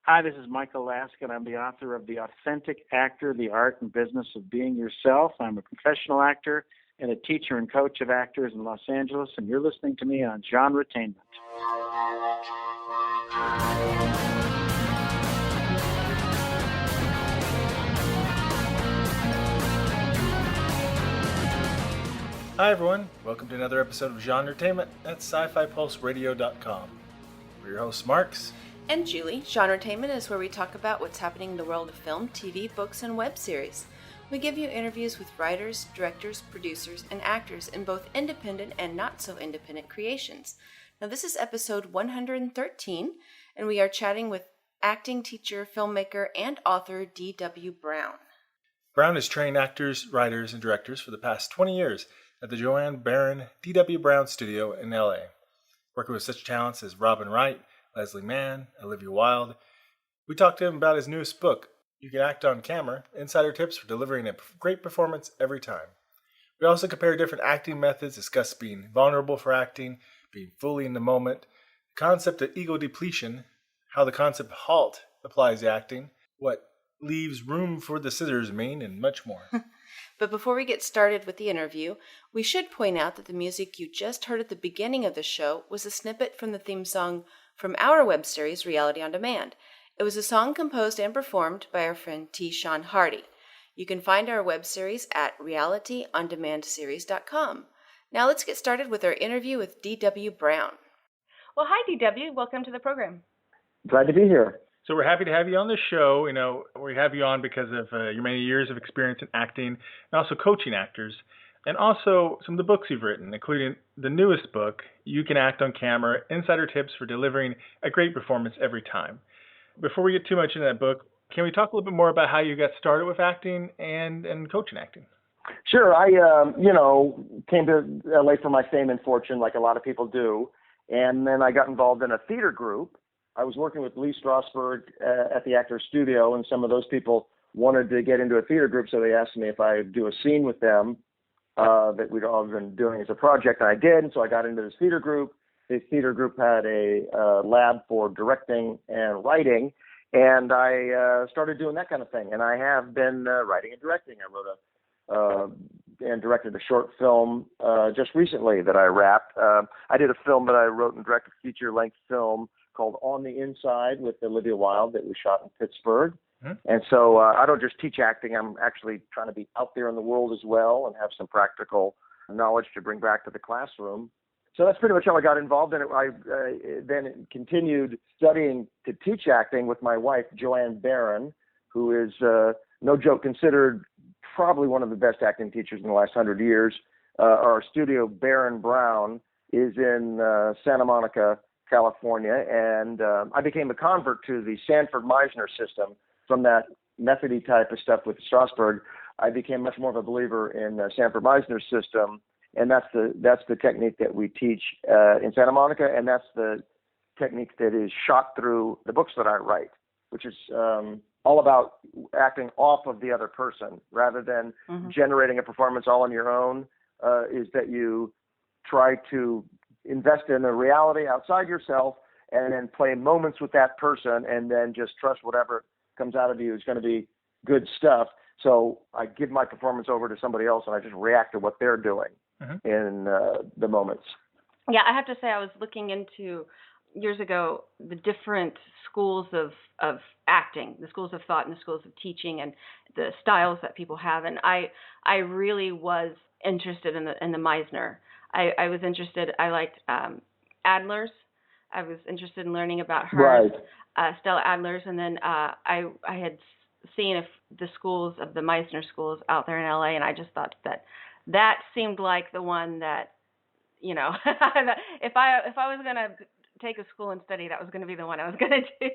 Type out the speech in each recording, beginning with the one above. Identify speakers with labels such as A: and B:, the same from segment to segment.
A: Hi, this is Michael Laskin. I'm the author of The Authentic Actor, The Art and Business of Being Yourself. I'm a professional actor and a teacher and coach of actors in Los Angeles, and you're listening to me on GenreTainment.
B: Hi everyone, welcome to another episode of GenreTainment at sci-fi-pulse-radio.com. We're your hosts, Marx
C: and Julie. GenreTainment is where we talk about what's happening in the world of film, TV, books, and web series. We give you interviews with writers, directors, producers, and actors in both independent and not-so-independent creations. Now this is episode 113, and we are chatting with acting teacher, filmmaker, and author D.W. Baron.
B: Baron has trained actors, writers, and directors for the past 20 years at the Joanne Baron D.W. Baron studio in L.A., working with such talents as Robin Wright, Mann, Olivia Wilde. We talked to him about his newest book, You Can Act on Camera, Insider Tips for Delivering a Great Performance Every Time. We also compare different acting methods, discuss being vulnerable for acting, being fully in the moment, the concept of ego depletion, how the concept halt applies to acting, what leaves room for the scissors mean, and much more.
C: But before we get started with the interview, we should point out that the music you just heard at the beginning of the show was a snippet from the theme song from our web series, Reality on Demand. It was a song composed and performed by our friend T. Sean Hardy. You can find our web series at realityondemandseries.com. Now let's get started with our interview with D.W. Baron. Well, hi, D.W. Welcome to the program.
D: Glad to be here.
B: So we're happy to have you on the show. You know, we have you on because of your many years of experience in acting and also coaching actors, and also some of the books you've written, including the newest book, You Can Act on Camera, Insider Tips for Delivering a Great Performance Every Time. Before we get too much into that book, can we talk a little bit more about how you got started with acting and coaching acting?
D: Sure. I, came to LA for my fame and fortune, like a lot of people do, and then I got involved in a theater group. I was working with Lee Strasberg at the Actors Studio, and some of those people wanted to get into a theater group, so they asked me if I would do a scene with them that we'd all been doing as a project, and I did, and so I got into this theater group. The theater group had a lab for directing and writing, and I started doing that kind of thing, and I have been writing and directing. I wrote and directed a short film just recently that I wrapped. I did a film that I wrote and directed, a feature-length film called On the Inside with Olivia Wilde that we shot in Pittsburgh. Mm-hmm. And so I don't just teach acting. I'm actually trying to be out there in the world as well and have some practical knowledge to bring back to the classroom. So that's pretty much how I got involved in it. I then continued studying to teach acting with my wife, Joanne Baron, who is, no joke, considered probably one of the best acting teachers in the last 100 years. Our studio, Baron Brown, is in Santa Monica, California, and I became a convert to the Sanford Meisner system. From that methody type of stuff with Strasberg, I became much more of a believer in Sanford Meisner's system, and that's the technique that we teach in Santa Monica, and that's the technique that is shot through the books that I write, which is all about acting off of the other person rather than generating a performance all on your own. Is that you try to invest in a reality outside yourself and then play moments with that person and then just trust whatever comes out of you is going to be good stuff. So I give my performance over to somebody else and I just react to what they're doing in the moments.
E: Yeah, I have to say I was looking into years ago the different schools of acting, the schools of thought and the schools of teaching and the styles that people have. And I really was interested in the Meisner. I was interested. I liked Adler's. I was interested in learning about her, Stella Adler's, and then I had seen the schools of the Meisner schools out there in LA, and I just thought that seemed like the one that, you know, if I was going to take a school and study, that was going to be the one I was going to do.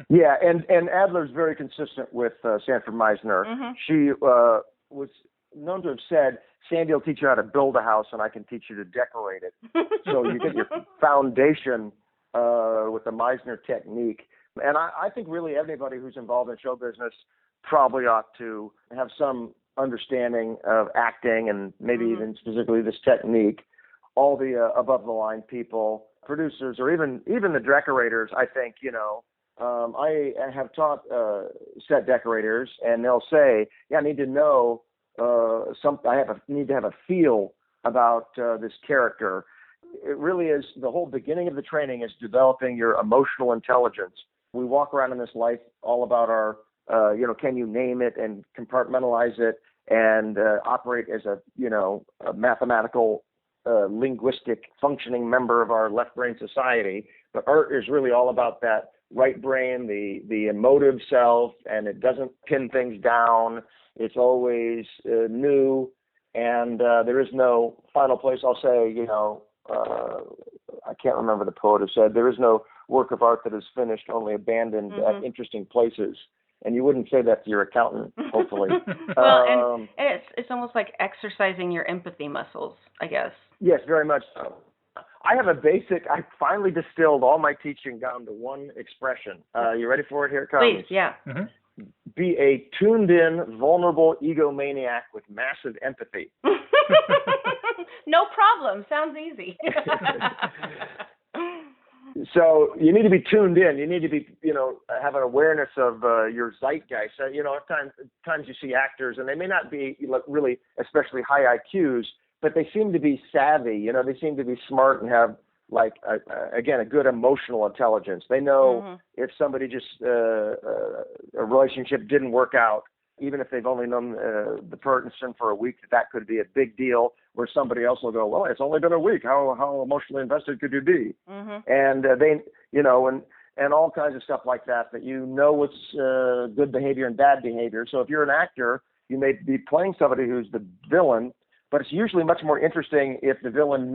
D: Yeah, and Adler's very consistent with Sanford Meisner. Mm-hmm. She was known to have said, Sandy will teach you how to build a house and I can teach you to decorate it. So you get your foundation with the Meisner technique. And I think really everybody who's involved in show business probably ought to have some understanding of acting and maybe even specifically this technique. All the above the line people, producers, or even the decorators, I think, you know, I have taught set decorators, and they'll say, "Yeah, I need to know something. Need to have a feel about this character." It really is. The whole beginning of the training is developing your emotional intelligence. We walk around in this life all about our, can you name it and compartmentalize it and operate as a mathematical, linguistic, functioning member of our left brain society. But art is really all about that right brain, the emotive self, and it doesn't pin things down. It's always new, and there is no final place. I'll say, I can't remember the poet who said, there is no work of art that is finished, only abandoned at interesting places. And you wouldn't say that to your accountant, hopefully.
E: Well, and it's almost like exercising your empathy muscles, I guess.
D: Yes, very much so. I finally distilled all my teaching down to one expression. You ready for it? Here it comes.
E: Please, yeah.
B: Mm-hmm.
D: Be a tuned-in, vulnerable egomaniac with massive empathy.
E: No problem. Sounds easy.
D: So you need to be tuned in. You need to be, have an awareness of your zeitgeist. At times you see actors, and they may not be really especially high IQs, but they seem to be savvy. They seem to be smart and have, a good emotional intelligence. They know if somebody a relationship didn't work out, even if they've only known the person for a week, that could be a big deal, where somebody else will go, well, it's only been a week. How emotionally invested could you be? And and all kinds of stuff like that what's good behavior and bad behavior. So if you're an actor, you may be playing somebody who's the villain, but it's usually much more interesting if the villain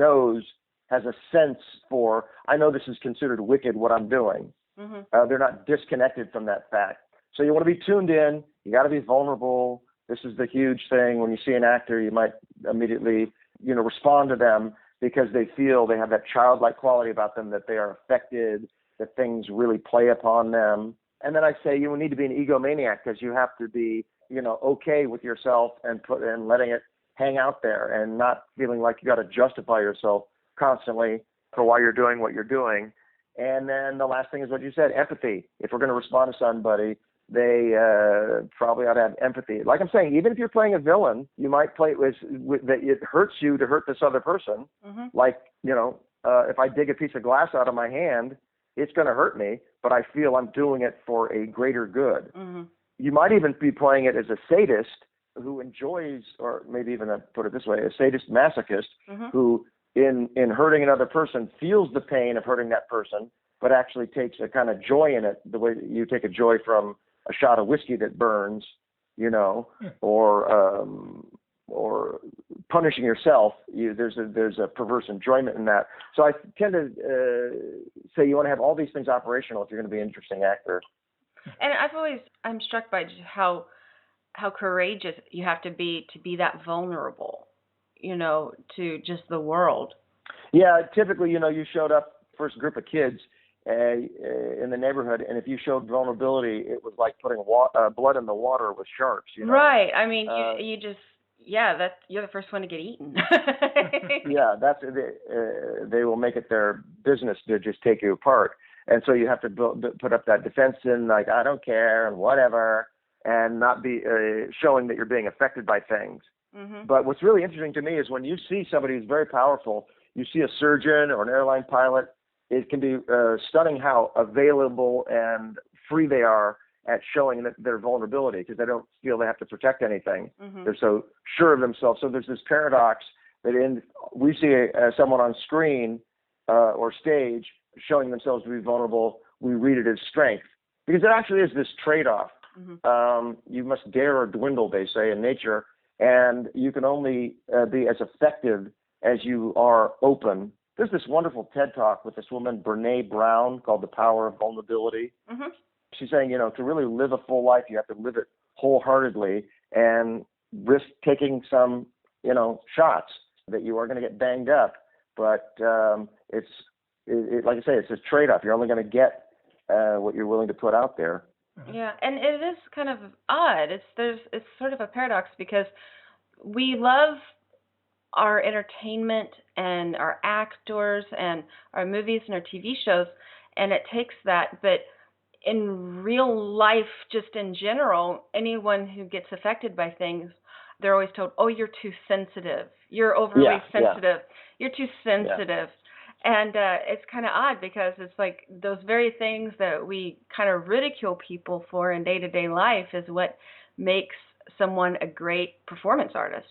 D: has a sense for, I know this is considered wicked, what I'm doing. They're not disconnected from that fact. So you want to be tuned in. You got to be vulnerable. This is the huge thing. When you see an actor, you might immediately, respond to them because they feel they have that childlike quality about them, that they are affected, that things really play upon them. And then I say you need to be an egomaniac because you have to be, okay with yourself and letting it hang out there and not feeling like you got to justify yourself constantly for why you're doing what you're doing. And then the last thing is what you said, empathy. If we're going to respond to somebody, they probably ought to have empathy. Like I'm saying, even if you're playing a villain, you might play it with that it hurts you to hurt this other person. Like, if I dig a piece of glass out of my hand, it's going to hurt me, but I feel I'm doing it for a greater good. You might even be playing it as a sadist who enjoys, or maybe even put it this way, a sadist masochist who in hurting another person feels the pain of hurting that person, but actually takes a kind of joy in it, the way that you take a joy from a shot of whiskey that burns, or punishing yourself. There's a perverse enjoyment in that. So I tend to say you want to have all these things operational if you're going to be an interesting actor.
E: And I'm struck by just how courageous you have to be that vulnerable, to just the world. Yeah,
D: typically, you showed up first group of kids in the neighborhood, and if you showed vulnerability, it was like putting blood in the water with sharks.
E: Right. I mean, you just, you're the first one to get eaten.
D: Yeah, they will make it their business to just take you apart, and so you have to put up that defense in, like, I don't care and whatever, and not be showing that you're being affected by things. But what's really interesting to me is when you see somebody who's very powerful, you see a surgeon or an airline pilot, it can be stunning how available and free they are at showing their vulnerability because they don't feel they have to protect anything. They're so sure of themselves. So there's this paradox that we see someone on screen or stage showing themselves to be vulnerable. We read it as strength because it actually is this trade-off. You must dare or dwindle, they say, in nature, and you can only be as effective as you are open. There's this wonderful TED Talk with this woman, Brene Brown, called The Power of Vulnerability. She's saying, to really live a full life, you have to live it wholeheartedly and risk taking some, shots that you are going to get banged up. But it's like I say, it's a trade-off. You're only going to get what you're willing to put out there.
E: Yeah, and it is kind of odd. It's sort of a paradox because we love our entertainment and our actors and our movies and our TV shows, and it takes that, but in real life, just in general, anyone who gets affected by things, they're always told, "Oh, you're too sensitive. You're overly sensitive. You're too sensitive." And it's kind of odd because it's like those very things that we kind of ridicule people for in day-to-day life is what makes someone a great performance artist.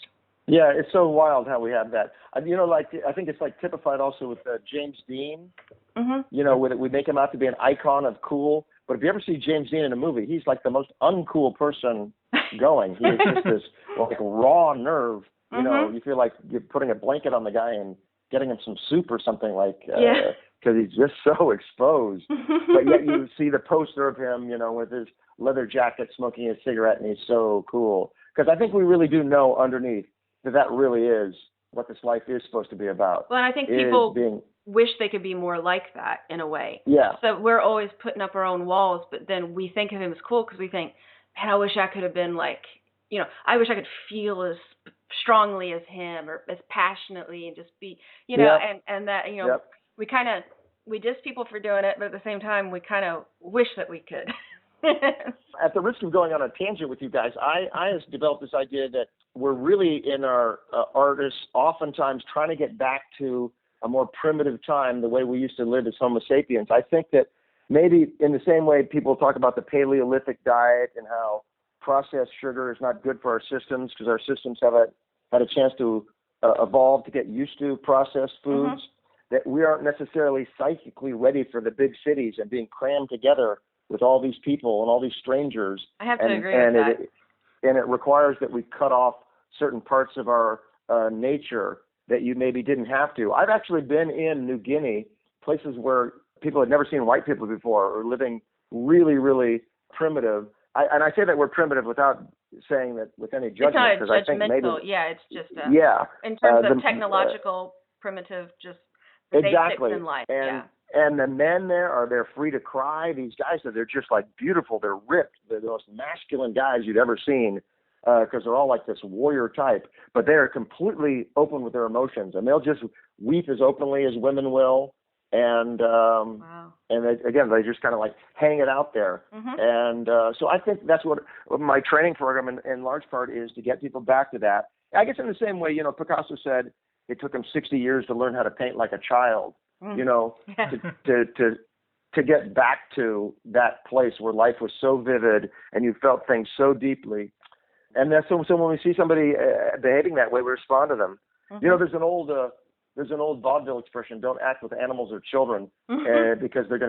D: Yeah, it's so wild how we have that. You know, like I think it's like typified also with James Dean.
E: Mm-hmm.
D: You know, we make him out to be an icon of cool. But if you ever see James Dean in a movie, he's like the most uncool person going. He is just this like raw nerve. You know, you feel like you're putting a blanket on the guy and getting him some soup or something like. Because he's just so exposed. But yet you see the poster of him, you know, with his leather jacket, smoking a cigarette, and he's so cool. Because I think we really do know underneath that really is what this life is supposed to be about.
E: Well, and I think people wish they could be more like that in a way.
D: Yeah.
E: So we're always putting up our own walls, but then we think of him as cool because we think, man, I wish I could have been like, you know, I wish I could feel as strongly as him or as passionately and just be, you know, and that, you know, we diss people for doing it, but at the same time, we kind of wish that we could.
D: At the risk of going on a tangent with you guys, I have developed this idea that we're really in our artists oftentimes trying to get back to a more primitive time, the way we used to live as Homo sapiens. I think that maybe in the same way people talk about the Paleolithic diet and how processed sugar is not good for our systems because our systems have had a chance to evolve to get used to processed foods, that we aren't necessarily psychically ready for the big cities and being crammed together with all these people and all these strangers.
E: I have to agree with that.
D: And it requires that we cut off certain parts of our nature that you maybe didn't have to. I've actually been in New Guinea, places where people had never seen white people before or living really, really primitive. And I say that we're primitive without saying that with any judgment.
E: It's not judgmental. It's just in terms of technological, primitive, just basics in life.
D: And the men they're free to cry. These guys, they're just like beautiful. They're ripped. They're the most masculine guys you'd ever seen because they're all like this warrior type. But they're completely open with their emotions, and they'll just weep as openly as women will. And they just kind of like hang it out there. And so I think that's what my training program in large part is, to get people back to that. I guess in the same way, you know, Picasso said it took him 60 years to learn how to paint like a child. You know, to get back to that place where life was so vivid and you felt things so deeply. And that's so when we see somebody behaving that way, we respond to them. You know, there's an old vaudeville expression: "Don't act with animals or children," because they're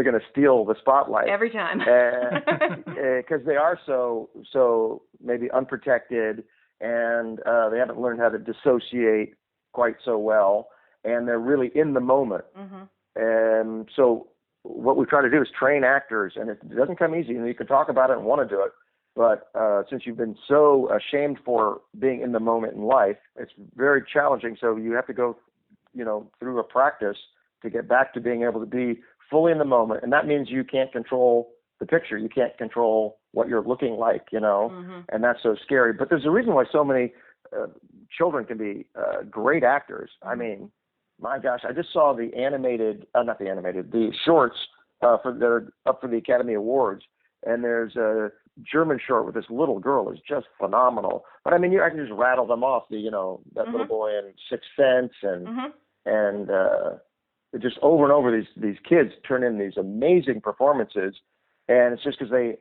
D: gonna steal the spotlight
E: every time.
D: Because they are so maybe unprotected, and they haven't learned how to dissociate quite so well. And they're really in the moment. And so what we try to do is train actors, and it doesn't come easy. And you can talk about it and want to do it, but since you've been so ashamed for being in the moment in life, it's very challenging. So you have to go, you know, through a practice to get back to being able to be fully in the moment. And that means you can't control the picture. You can't control what you're looking like, you know, and that's so scary. But there's a reason why so many children can be great actors. I mean, my gosh, I just saw the shorts that are up for the Academy Awards, and there's a German short with this little girl is just phenomenal. But I mean, I can just rattle them off. That little boy in Sixth Sense, and just over and over, these kids turn in these amazing performances, and it's just because they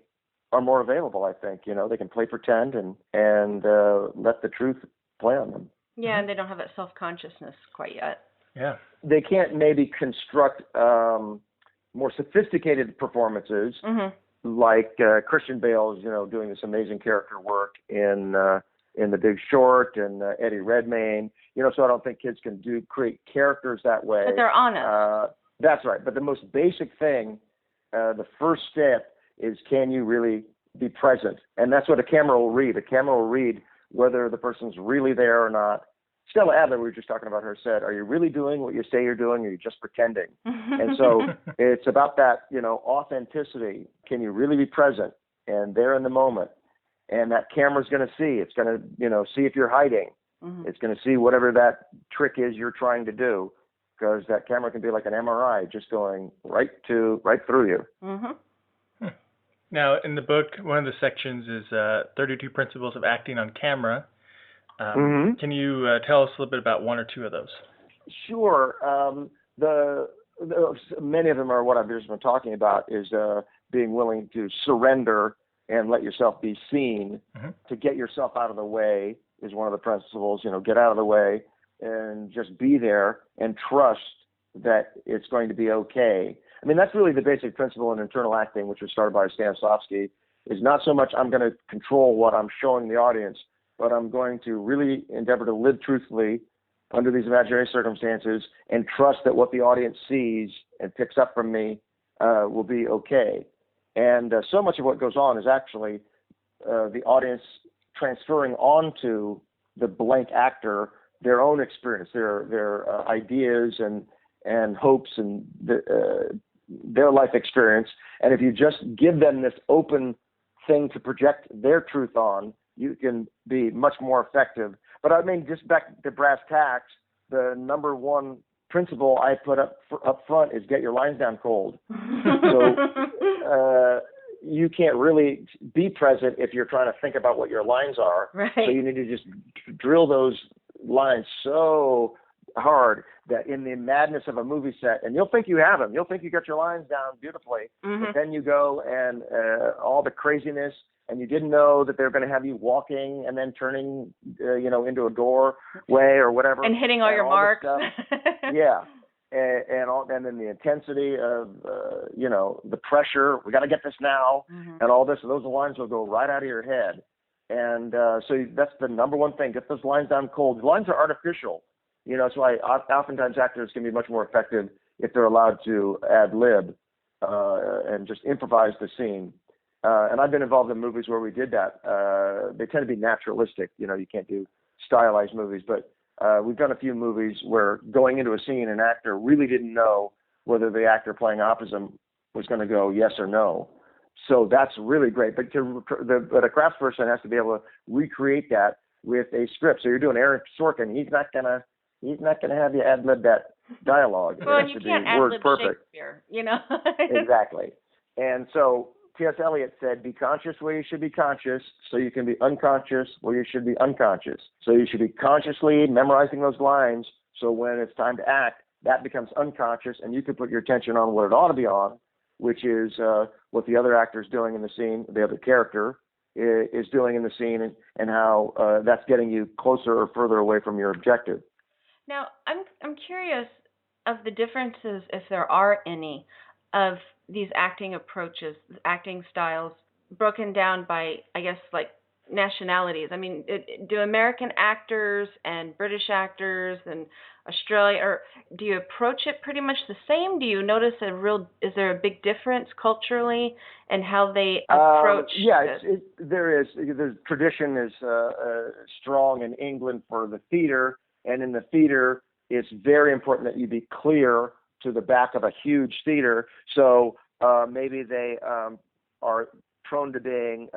D: are more available. I think they can play pretend and let the truth play on them.
E: Yeah, and they don't have that self-consciousness quite yet.
B: Yeah.
D: They can't maybe construct more sophisticated performances like Christian Bale's, doing this amazing character work in The Big Short, and Eddie Redmayne. So I don't think kids can create characters that way.
E: But they're honest.
D: That's right. But the most basic thing, the first step is, can you really be present? And that's what a camera will read. A camera will read whether the person's really there or not. Stella Adler, we were just talking about her, said, "Are you really doing what you say you're doing, or are you just pretending?" And so it's about that, authenticity. Can you really be present and there in the moment? And that camera's going to see. It's going to, see if you're hiding. It's going to see whatever that trick is you're trying to do, because that camera can be like an MRI, just going right through you.
B: Now, in the book, one of the sections is 32 Principles of Acting on Camera. Can you tell us a little bit about one or two of those?
D: Sure. Many of them are what I've just been talking about, is being willing to surrender and let yourself be seen. To get yourself out of the way is one of the principles. Get out of the way and just be there and trust that it's going to be okay. I mean, that's really the basic principle in internal acting, which was started by Stanislavski, is not so much I'm going to control what I'm showing the audience, but I'm going to really endeavor to live truthfully under these imaginary circumstances and trust that what the audience sees and picks up from me will be okay. And so much of what goes on is actually the audience transferring onto the blank actor their own experience, their ideas and hopes and their life experience. And if you just give them this open thing to project their truth on, you can be much more effective. But I mean, just back to brass tacks, the number one principle I put up front is get your lines down cold. So you can't really be present if you're trying to think about what your lines are.
E: Right.
D: So you need to just drill those lines so hard that in the madness of a movie set, and you'll think you have them, you'll think you got your lines down beautifully, but then you go and all the craziness, and you didn't know that they're going to have you walking and then turning, into a doorway or whatever,
E: and hitting all your marks.
D: Yeah, and then the intensity of the pressure. We got to get this now, and all this. So those lines will go right out of your head, and so that's the number one thing. Get those lines down cold. The lines are artificial. So oftentimes actors can be much more effective if they're allowed to ad lib and just improvise the scene. And I've been involved in movies where we did that. They tend to be naturalistic. You can't do stylized movies, but we've done a few movies where going into a scene, an actor really didn't know whether the actor playing opposite him was going to go yes or no. So that's really great. But a craftsperson has to be able to recreate that with a script. So you're doing Aaron Sorkin. He's not gonna have you ad lib that dialogue.
E: Well, and you can't ad lib Shakespeare,
D: Exactly. And so T.S. Eliot said, be conscious where you should be conscious, so you can be unconscious where you should be unconscious. So you should be consciously memorizing those lines, so when it's time to act, that becomes unconscious, and you can put your attention on what it ought to be on, which is what the other actor is doing in the scene, the other character is doing in the scene, and how that's getting you closer or further away from your objective.
E: Now, I'm curious of the differences, if there are any, of these acting approaches, acting styles, broken down by, I guess, like nationalities. I mean, do American actors and British actors and Australia, or do you approach it pretty much the same? Do you notice is there a big difference culturally in how they approach
D: there is. The tradition is strong in England for the theater, and in the theater, it's very important that you be clear to the back of a huge theater. So maybe they are prone to being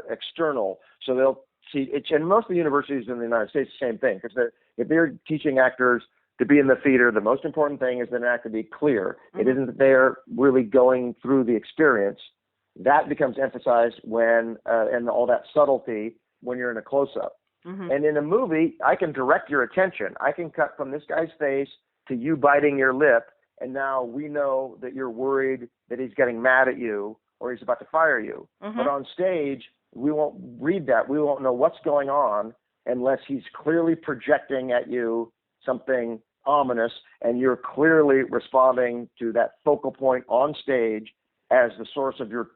D: external. So they'll see it, and most of the universities in the United States, the same thing, because if they're teaching actors to be in the theater, the most important thing is that an actor be clear. It isn't that they're really going through the experience. That becomes emphasized when, and all that subtlety when you're in a close-up. And in a movie, I can direct your attention. I can cut from this guy's face to you biting your lip, and now we know that you're worried that he's getting mad at you or he's about to fire you. But on stage, we won't read that. We won't know what's going on unless he's clearly projecting at you something ominous, and you're clearly responding to that focal point on stage as the source of your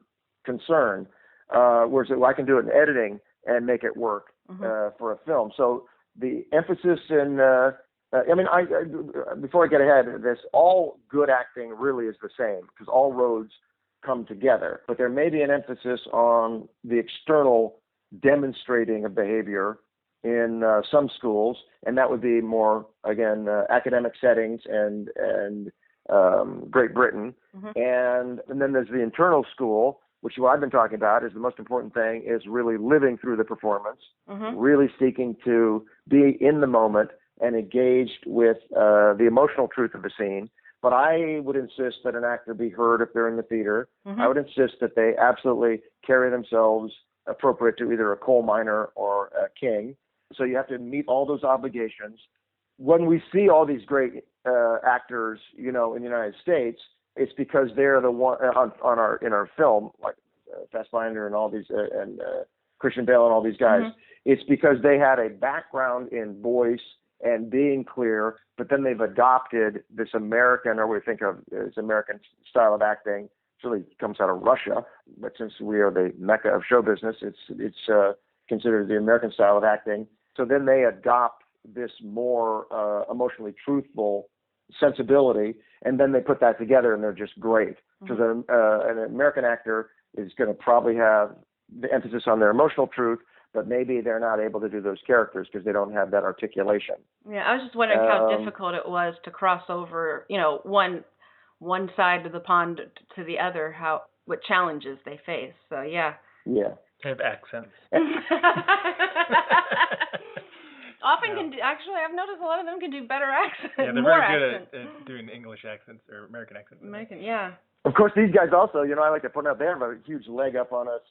D: concern. Whereas I can do it in editing and make it work for a film. So the emphasis in before I get ahead of this, all good acting really is the same, because all roads come together. But there may be an emphasis on the external demonstrating of behavior in some schools, and that would be more, again, academic settings and Great Britain. And then there's the internal school, which what I've been talking about is the most important thing, is really living through the performance, really seeking to be in the moment and engaged with the emotional truth of the scene, But I would insist that an actor be heard if they're in the theater.
E: Mm-hmm.
D: I would insist that they absolutely carry themselves appropriate to either a coal miner or a king. So you have to meet all those obligations. When we see all these great actors, in the United States, it's because they're the one in our film, like Fassbinder and all these, and Christian Bale and all these guys.
E: Mm-hmm.
D: It's because they had a background in voice and being clear, but then they've adopted this American, or we think of as American style of acting. It really comes out of Russia, but since we are the mecca of show business, it's considered the American style of acting. So then they adopt this more emotionally truthful sensibility, and then they put that together, and they're just great.
E: Mm-hmm.
D: So an American actor is going to probably have the emphasis on their emotional truth, but maybe they're not able to do those characters because they don't have that articulation.
E: Yeah, I was just wondering how difficult it was to cross over, one side of the pond to the other, what challenges they face. So, yeah.
D: Yeah.
B: They have accents.
E: Often actually, I've noticed a lot of them can do better accents.
B: Yeah, they're very good at doing English accents or American accents.
E: Yeah.
D: Of course, these guys also, I like to point out, they have a huge leg up on us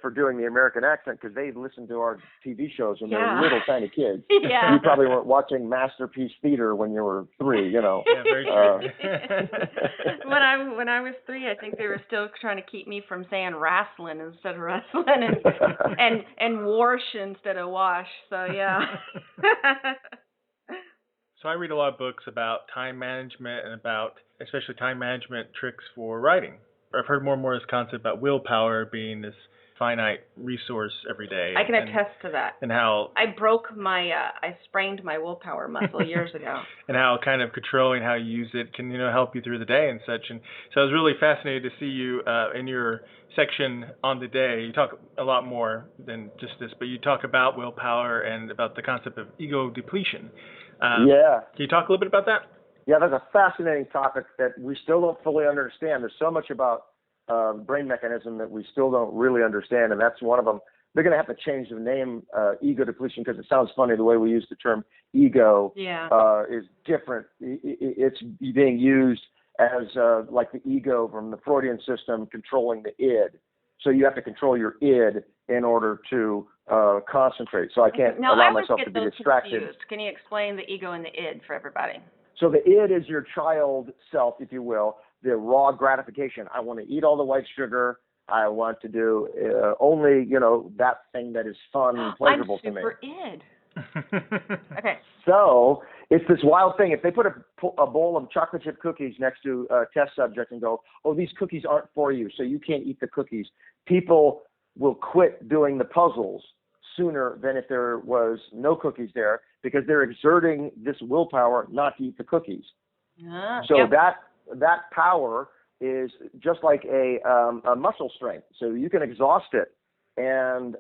D: for doing the American accent because they listened to our TV shows when they were little tiny kids.
E: Yeah.
D: You probably weren't watching Masterpiece Theater when you were 3,
B: Yeah, very true.
E: When I was 3, I think they were still trying to keep me from saying wrestling instead of wrestling, and warsh instead of wash. So yeah.
B: So I read a lot of books about time management and about especially time management tricks for writing. I've heard more and more this concept about willpower being this finite resource every day.
E: I can attest to that.
B: And how
E: I sprained my willpower muscle years ago.
B: And how kind of controlling how you use it can, help you through the day and such. And so I was really fascinated to see you in your section on the day. You talk a lot more than just this, but you talk about willpower and about the concept of ego depletion.
D: Yeah.
B: Can you talk a little bit about that?
D: Yeah, that's a fascinating topic that we still don't fully understand. There's so much about brain mechanism that we still don't really understand, and that's one of them. They're going to have to change the name ego depletion because it sounds funny the way we use the term ego is different. It's being used as like the ego from the Freudian system controlling the id. So you have to control your id in order to concentrate. So I can't allow myself to be distracted.
E: Confused. Can you explain the ego and the id for everybody?
D: So the id is your child self, if you will, the raw gratification. I want to eat all the white sugar. I want to do only, that thing that is fun and pleasurable to me.
E: I'm super id. Okay.
D: So it's this wild thing. If they put a bowl of chocolate chip cookies next to a test subject and go, oh, these cookies aren't for you, so you can't eat the cookies, people will quit doing the puzzles sooner than if there was no cookies there because they're exerting this willpower not to eat the cookies. So that power is just like a muscle strength. So you can exhaust it and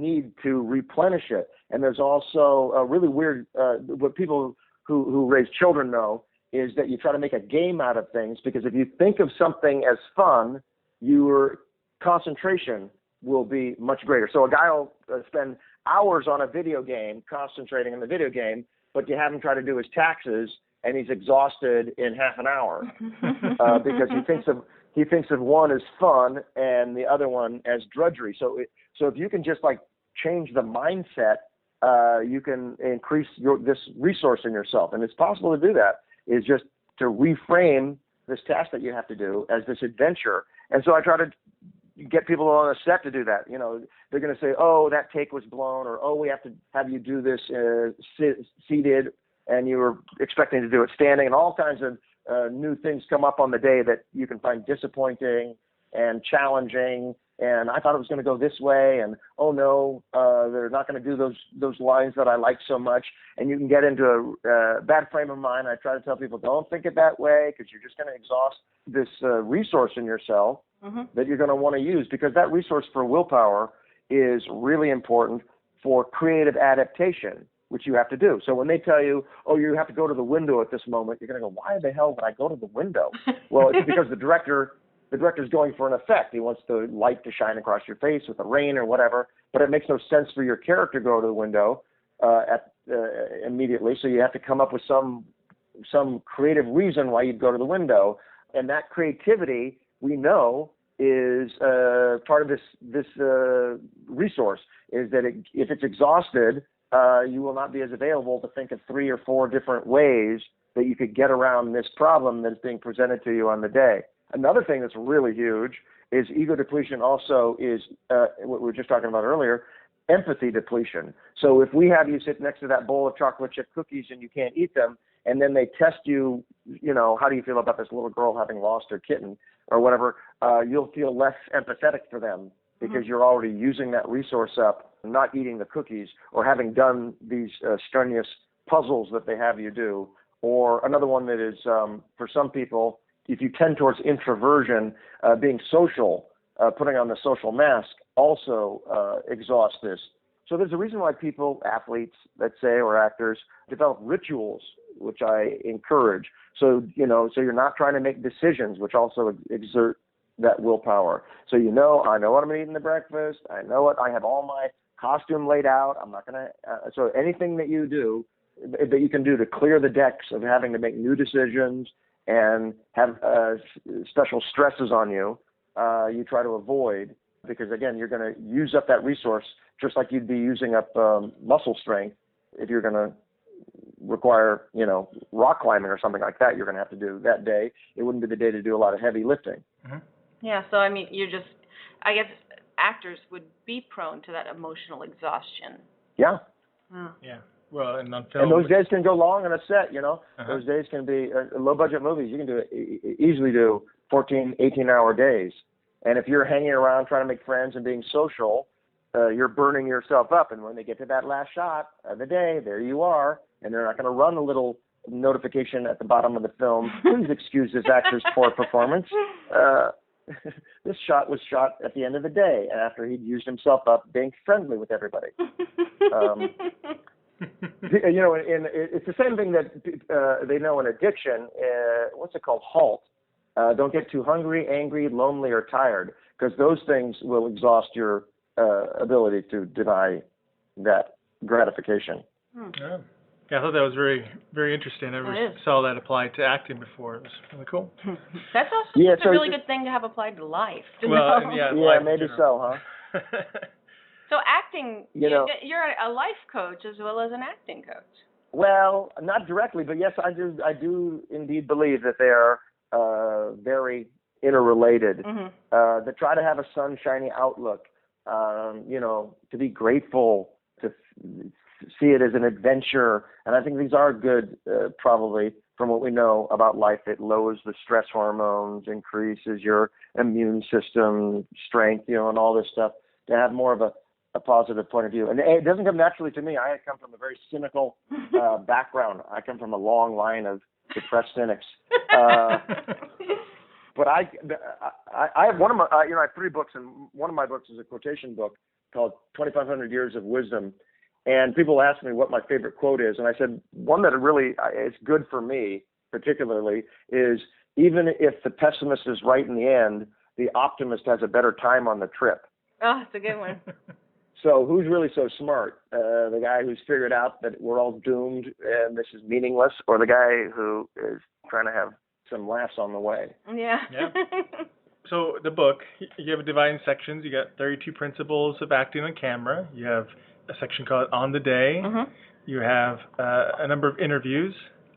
D: need to replenish it. And there's also a really weird, what people who raise children know is that you try to make a game out of things because if you think of something as fun, your concentration will be much greater. So a guy will spend hours on a video game, concentrating on the video game, but you have him try to do his taxes, and he's exhausted in half an hour because he thinks of one as fun and the other one as drudgery. So if you can just like change the mindset, you can increase this resource in yourself, and it's possible to do that. Is just to reframe this task that you have to do as this adventure. And so I try to get people on a set to do that. They're going to say, oh, that take was blown, or, oh, we have to have you do this seated, and you were expecting to do it standing, and all kinds of new things come up on the day that you can find disappointing and challenging. And I thought it was going to go this way, and oh no, they're not going to do those lines that I like so much. And you can get into a bad frame of mind. I try to tell people, don't think it that way, because you're just going to exhaust this resource in yourself that you're going to want to use, because that resource for willpower is really important for creative adaptation, which you have to do. So when they tell you, oh, you have to go to the window at this moment, you're going to go, why the hell would I go to the window? Well, it's because the director's going for an effect. He wants the light to shine across your face with the rain or whatever, but it makes no sense for your character to go to the window immediately. So you have to come up with some some creative reason why you'd go to the window. And that creativity, we know, is part of this resource, is that if it's exhausted, you will not be as available to think of 3 or 4 different ways that you could get around this problem that's being presented to you on the day. Another thing that's really huge is ego depletion also is what we were just talking about earlier, empathy depletion. So if we have you sit next to that bowl of chocolate chip cookies and you can't eat them, and then they test you, how do you feel about this little girl having lost her kitten or whatever, you'll feel less empathetic for them because you're already using that resource up, not eating the cookies or having done these strenuous puzzles that they have you do. Or another one that is, for some people, if you tend towards introversion, being social, putting on the social mask also exhausts this. So there's a reason why people, athletes, let's say, or actors, develop rituals, which I encourage. So, so you're not trying to make decisions, which also exert that willpower. So I know what I'm eating for breakfast. I know what, I have all my costume laid out. I'm not going to, so anything that you do, that you can do to clear the decks of having to make new decisions and have special stresses on you, you try to avoid, because again, you're going to use up that resource just like you'd be using up muscle strength. If you're going to require, rock climbing or something like that, you're going to have to do that day. It wouldn't be the day to do a lot of heavy lifting.
B: Mm-hmm.
E: Yeah, so I mean, I guess actors would be prone to that emotional exhaustion.
D: Yeah.
B: Yeah. Well, and on film,
D: and those days can go long on a set, Those days can be low-budget movies. You can easily do 14, 18-hour days. And if you're hanging around trying to make friends and being social, you're burning yourself up. And when they get to that last shot of the day, there you are. And they're not going to run a little notification at the bottom of the film. Please excuse this actor's poor performance. This shot was shot at the end of the day after he'd used himself up being friendly with everybody. It's the same thing that they know in addiction. What's it called? HALT. Don't get too hungry, angry, lonely, or tired, because those things will exhaust your ability to deny that gratification.
B: Yeah, I thought that was very, very interesting. I never saw that applied to acting before. It was really cool.
E: That's also a really good thing to have applied to life.
B: Well,
D: maybe so, huh?
E: So acting, you're a life coach as well as an acting coach.
D: Well, not directly, but yes, I do indeed believe that they are very interrelated. Mm-hmm. To try to have a sunshiny outlook, to be grateful, to see it as an adventure. And I think these are good, probably, from what we know about life. It lowers the stress hormones, increases your immune system strength, and all this stuff, to have more of a positive point of view. And it doesn't come naturally to me. I come from a very cynical background. I come from a long line of depressed cynics. But I have one of my, I have 3 books, and one of my books is a quotation book called 2,500 Years of Wisdom. And people ask me what my favorite quote is, and I said one that really is good for me, particularly, is even if the pessimist is right in the end, the optimist has a better time on the trip.
E: Oh, that's a good one.
D: So who's really so smart? The guy who's figured out that we're all doomed and this is meaningless, or the guy who is trying to have some laughs on the way?
E: Yeah.
B: So the book, you have a dividing sections. You got 32 principles of acting on camera. You have a section called On the Day. Mm-hmm. You have a number of interviews.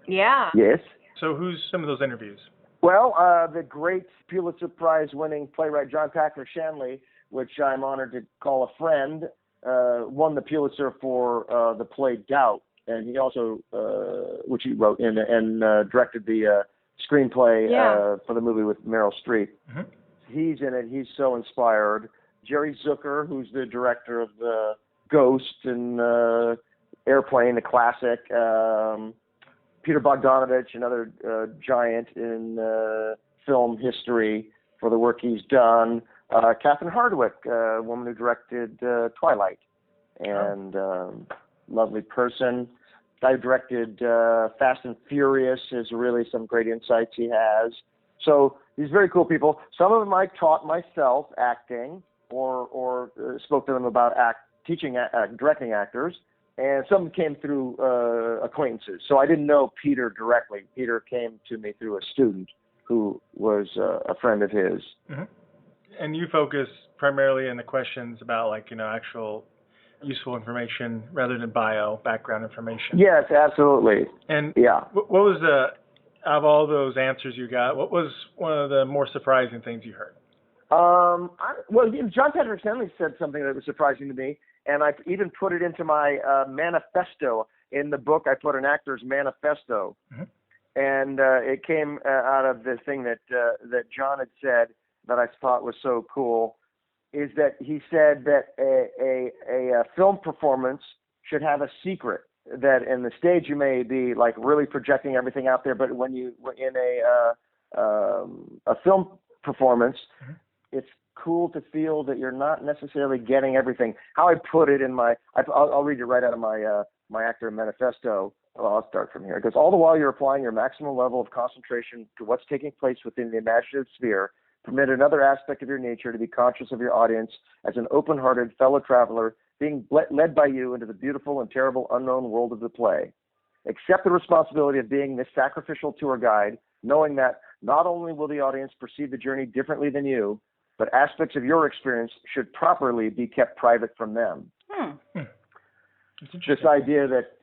E: Yeah.
D: Yes.
B: So who's some of those interviews?
D: Well, the great Pulitzer Prize-winning playwright John Packer Shanley, which I'm honored to call a friend, won the Pulitzer for the play Doubt, and he also, which he wrote and directed the screenplay for the movie with Meryl Streep. Mm-hmm. He's in it. He's so inspired. Jerry Zucker, who's the director of the Ghost and Airplane, the classic. Peter Bogdanovich, another giant in film history for the work he's done. Catherine Hardwicke, a woman who directed Twilight, and lovely person. Guy who directed Fast and Furious has really some great insights he has. So these very cool people. Some of them I taught myself acting or spoke to them about directing actors. and some came through acquaintances. So I didn't know Peter directly. Peter came to me through a student who was a friend of his.
B: Mm-hmm. And you focus primarily on the questions about, like, actual useful information rather than background information.
D: Yes, absolutely.
B: And
D: yeah,
B: what was of all those answers you got, what was one of the more surprising things you heard?
D: Well, John Patrick Stanley said something that was surprising to me, and I even put it into my manifesto. In the book, I put an actor's manifesto, mm-hmm. and it came out of the thing that John had said that I thought was so cool, is that he said that a film performance should have a secret. That in the stage you may be like really projecting everything out there, but when you in a film performance, mm-hmm. it's cool to feel that you're not necessarily getting everything. How I put it in I'll read it right out of my actor manifesto. Well, I'll start from here. It goes, all the while you're applying your maximum level of concentration to what's taking place within the imaginative sphere, permit another aspect of your nature to be conscious of your audience as an open-hearted fellow traveler being led by you into the beautiful and terrible unknown world of the play. Accept the responsibility of being this sacrificial tour guide, knowing that not only will the audience perceive the journey differently than you, but aspects of your experience should properly be kept private from them. This idea that,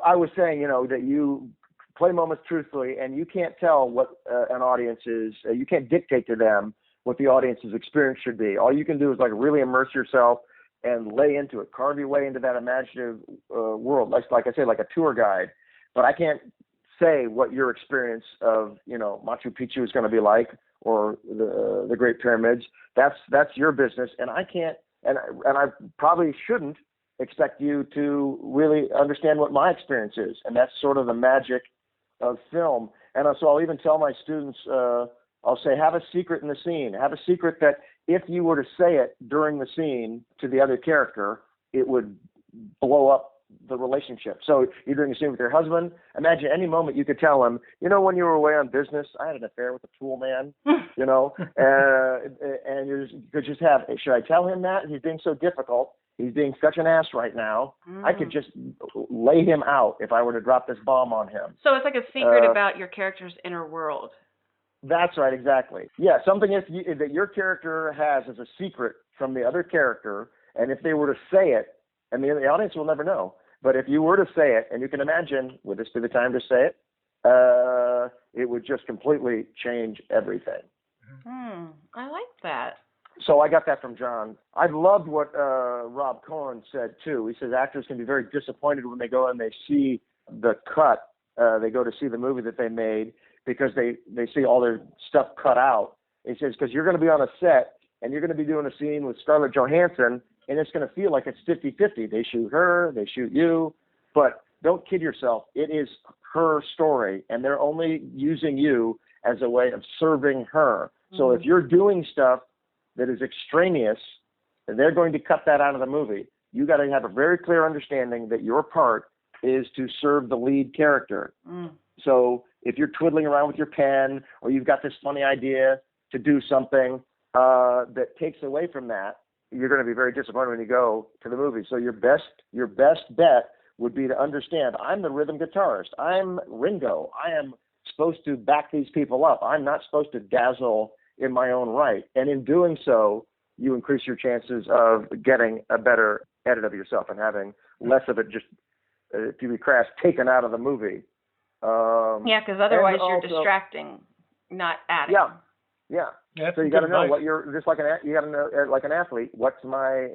D: I was saying, that you play moments truthfully, and you can't tell what an audience is, you can't dictate to them what the audience's experience should be. All you can do is like really immerse yourself and lay into it, carve your way into that imaginative world, like I say, like a tour guide. But I can't say what your experience of, Machu Picchu is going to be like, or the Great Pyramids. That's your business, and I can't, and I probably shouldn't expect you to really understand what my experience is, and that's sort of the magic of film. And so I'll even tell my students, I'll say, have a secret in the scene. Have a secret that if you were to say it during the scene to the other character, it would blow up the relationship. So you're doing a scene with your husband. Imagine any moment you could tell him, when you were away on business, I had an affair with a pool man, and you could just have, should I tell him that? He's being so difficult. He's being such an ass right now. I could just lay him out if I were to drop this bomb on him.
E: So it's like a secret about your character's inner world.
D: That's right, exactly. Yeah, something that your character has as a secret from the other character, and if they were to say it, and the audience will never know, but if you were to say it, and you can imagine, would this be the time to say it? It would just completely change everything.
E: I like that.
D: So I got that from John. I loved what Rob Cohen said, too. He says actors can be very disappointed when they go and they see the cut. They go to see the movie that they made because they see all their stuff cut out. He says, because you're going to be on a set and you're going to be doing a scene with Scarlett Johansson, and it's going to feel like it's 50-50. They shoot her, they shoot you, but don't kid yourself. It is her story, and they're only using you as a way of serving her. So if you're doing stuff that is extraneous, they're going to cut that out of the movie. You got to have a very clear understanding that your part is to serve the lead character. So if you're twiddling around with your pen, or you've got this funny idea to do something that takes away from that, you're going to be very disappointed when you go to the movie. So your best bet would be to understand, I'm the rhythm guitarist. I'm Ringo. I am supposed to back these people up. I'm not supposed to dazzle in my own right. And in doing so, you increase your chances of getting a better edit of yourself and having less of it just, to be crass, taken out of the movie.
E: Because otherwise you're distracting, not adding.
D: Yeah. So you got to know what you're just like you got to know like an athlete. What's my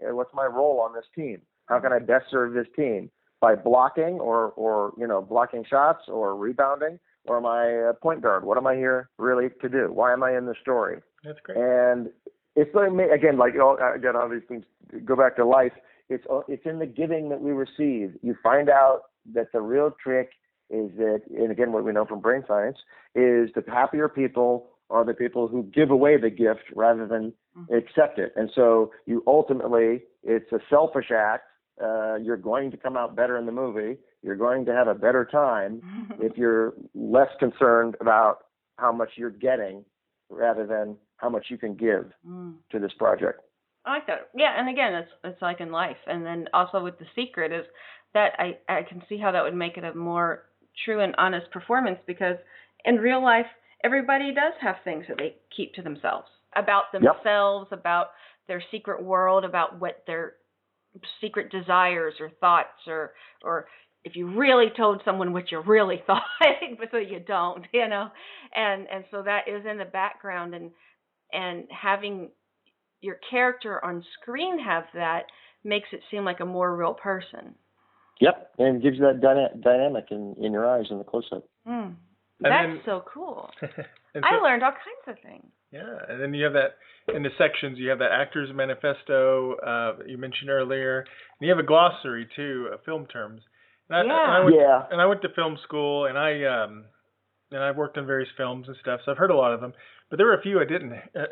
D: role on this team? How can I best serve this team? By blocking or blocking shots or rebounding, or am I a point guard? What am I here really to do? Why am I in the story?
B: That's great.
D: And it's again, all these things go back to life. It's in the giving that we receive. You find out that the real trick is that, and again, what we know from brain science is the happier people are the people who give away the gift rather than accept it. And so you ultimately, it's a selfish act. You're going to come out better in the movie. You're going to have a better time if you're less concerned about how much you're getting rather than how much you can give to this project.
E: I like that. Yeah, and again, it's like in life. And then also with The Secret is that I can see how that would make it a more true and honest performance, because in real life, everybody does have things that they keep to themselves, about themselves, about their secret world, about what their secret desires or thoughts, or if you really told someone what you really thought, but so you don't, and so that is in the background, and having your character on screen have that makes it seem like a more real person.
D: Yep, and it gives you that dynamic in your eyes in the close-up.
E: That's so cool. I learned all kinds of things.
B: Yeah, and then you have that in the sections. You have that actor's manifesto that you mentioned earlier, and you have a glossary too of film terms. And I went to film school, and I worked on various films and stuff, so I've heard a lot of them. But there were a few I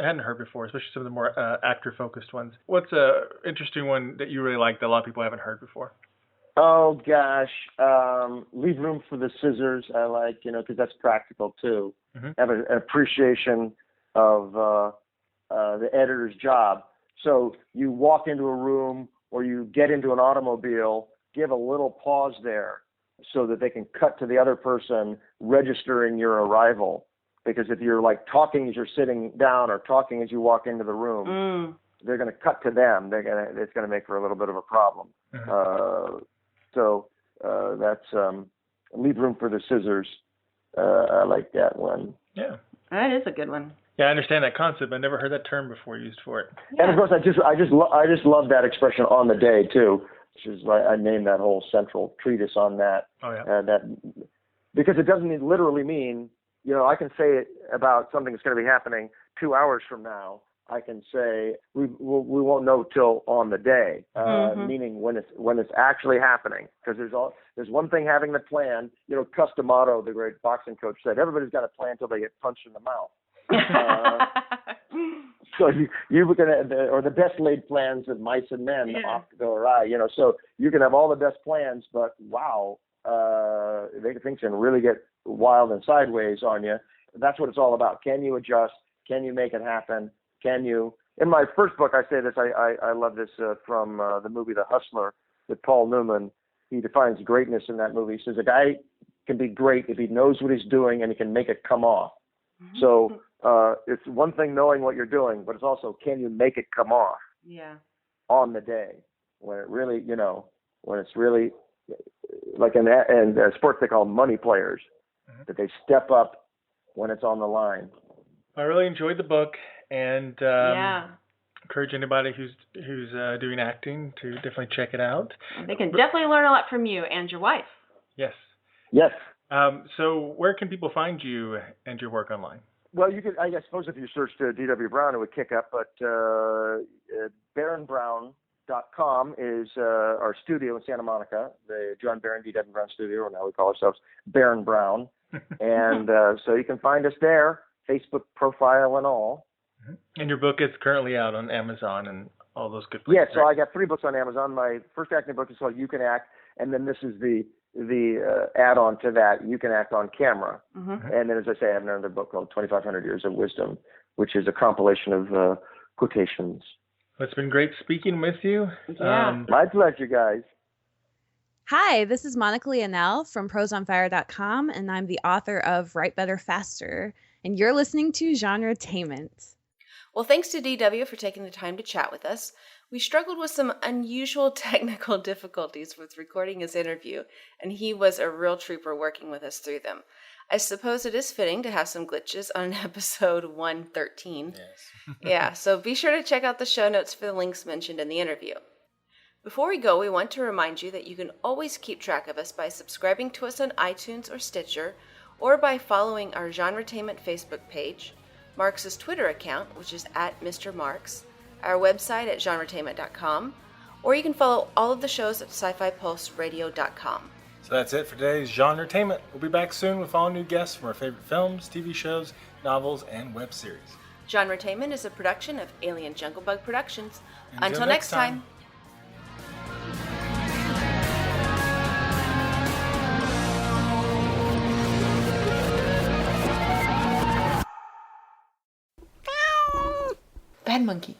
B: hadn't heard before, especially some of the more actor-focused ones. What's a interesting one that you really like that a lot of people haven't heard before?
D: Oh gosh, leave room for the scissors. I like, because that's practical too. Mm-hmm. Have an appreciation of the editor's job. So you walk into a room or you get into an automobile, give a little pause there so that they can cut to the other person registering your arrival. Because if you're like talking as you're sitting down or talking as you walk into the room, they're going to cut to them. It's going to make for a little bit of a problem. Mm-hmm. So that's leave room for the scissors. I like that one.
B: Yeah,
E: that is a good one.
B: Yeah, I understand that concept. I never heard that term before used for it.
D: Yeah. And of course, I just love that expression, on the day too, which is why I named that whole central treatise on that.
B: Oh yeah.
D: That because it doesn't literally mean, I can say it about something that's going to be happening 2 hours from now. I can say we won't know till on the day, meaning when it's actually happening. Because there's one thing having the plan. Cus D'Amato, the great boxing coach, said everybody's got a plan until they get punched in the mouth. So you can, or the best laid plans of mice and men oft go awry. So you can have all the best plans, but wow, things can really get wild and sideways on you. That's what it's all about. Can you adjust? Can you make it happen? Can you? In my first book, I say this. I love this from the movie The Hustler with Paul Newman. He defines greatness in that movie. He says a guy can be great if he knows what he's doing and he can make it come off. Mm-hmm. So it's one thing knowing what you're doing, but it's also, can you make it come off?
E: Yeah.
D: On the day when it really, when it's really like in sports they call money players, that they step up when it's on the line.
B: I really enjoyed the book, and encourage anybody who's doing acting to definitely check it out.
E: They can definitely learn a lot from you and your wife.
B: Yes.
D: Yes.
B: So where can people find you and your work online?
D: Well, you could, I suppose if you searched D.W. Brown, it would kick up, but baronbrown.com is our studio in Santa Monica, the John Baron D.W. Brown studio, or now we call ourselves Baron Brown. And so you can find us there, Facebook profile and all.
B: And your book is currently out on Amazon and all those good places.
D: Yeah, so I got 3 books on Amazon. My first acting book is called You Can Act, and then this is the add-on to that, You Can Act on Camera. Mm-hmm. And then, as I say, I have another book called 2,500 Years of Wisdom, which is a compilation of quotations.
B: Well, it's been great speaking with you.
E: Yeah.
D: My pleasure, guys.
F: Hi, this is Monica Leonel from prosonfire.com, and I'm the author of Write Better Faster, and you're listening to GenreTainment.
C: Well, thanks to DW for taking the time to chat with us. We struggled with some unusual technical difficulties with recording his interview, and he was a real trooper working with us through them. I suppose it is fitting to have some glitches on episode 113.
B: Yes.
C: Yeah, so be sure to check out the show notes for the links mentioned in the interview. Before we go, we want to remind you that you can always keep track of us by subscribing to us on iTunes or Stitcher, or by following our GenreTainment Facebook page, Marx's Twitter account, which is @Mr. Marx, our website at GenreTainment.com, or you can follow all of the shows at SciFiPulseRadio.com.
B: So that's it for today's GenreTainment. We'll be back soon with all new guests from our favorite films, TV shows, novels, and web series.
C: GenreTainment is a production of Alien Jungle Bug Productions. Until next time. Bad monkey.